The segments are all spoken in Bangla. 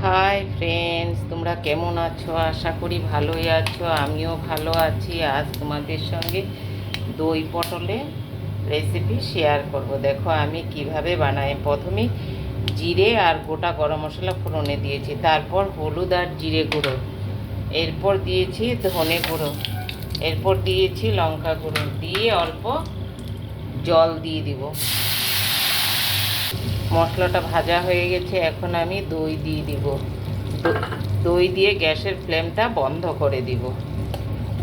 হাই ফ্রেন্ডস, তোমরা কেমন আছো? আশা করি ভালোই আছো। আমিও ভালো আছি। আজ তোমাদের সঙ্গে দই পটলের রেসিপি শেয়ার করব। দেখো আমি কিভাবে বানাই। প্রথমে জিরে আর গোটা গরম মশলা ফোড়নে দিয়েছি, তারপর হলুদ আর জিরে গুঁড়ো, এরপর দিয়েছি ধনে গুঁড়ো, এরপর দিয়েছি লঙ্কা গুঁড়ো, দিয়ে অল্প জল দিয়ে দিব। মশলাটা ভাজা হয়ে গেছে, এখন আমি দই দিয়ে দিব। দই দিয়ে গ্যাসের ফ্লেমটা বন্ধ করে দিব,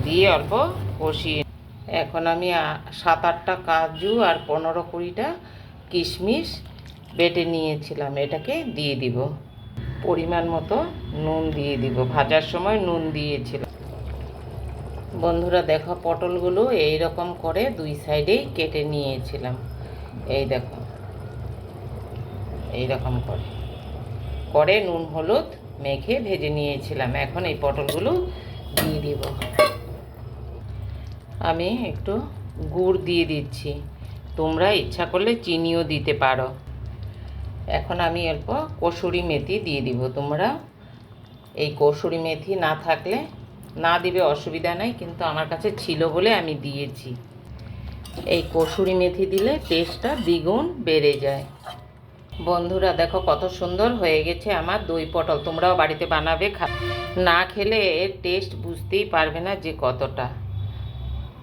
দিয়ে অল্প কষিয়ে। এখন আমি 7-8টা কাজু আর 15-20টা কিশমিশ বেটে নিয়েছিলাম, এটাকে দিয়ে দিব। পরিমাণ মতো নুন দিয়ে দিব, ভাজার সময় নুন দিয়েছিলাম। বন্ধুরা দেখো, পটলগুলো এই রকম করে দুই সাইডেই কেটে নিয়েছিলাম। এই দেখো, এইরকম করে নুন হলুদ মেখে ভেজে নিয়েছিলাম। এখন এই পটলগুলো দিয়ে দিব। আমি একটু গুড় দিয়ে দিচ্ছি, তোমরা ইচ্ছা করলে চিনিও দিতে পারো। এখন আমি অল্প কসুরি মেথি দিয়ে দিব। তোমরা এই কসুরি মেথি না থাকলে না দিবে, অসুবিধা নাই, কিন্তু আমার কাছে ছিল বলে আমি দিয়েছি। এই কসুরি মেথি দিলে টেস্টটা দ্বিগুণ বেড়ে যায়। বন্ধুরা দেখো কত সুন্দর হয়ে গেছে আমার দই পটল। তোমরাও বাড়িতে বানাবে, না খেলে এর টেস্ট বুঝতেই পারবে না যে কতটা।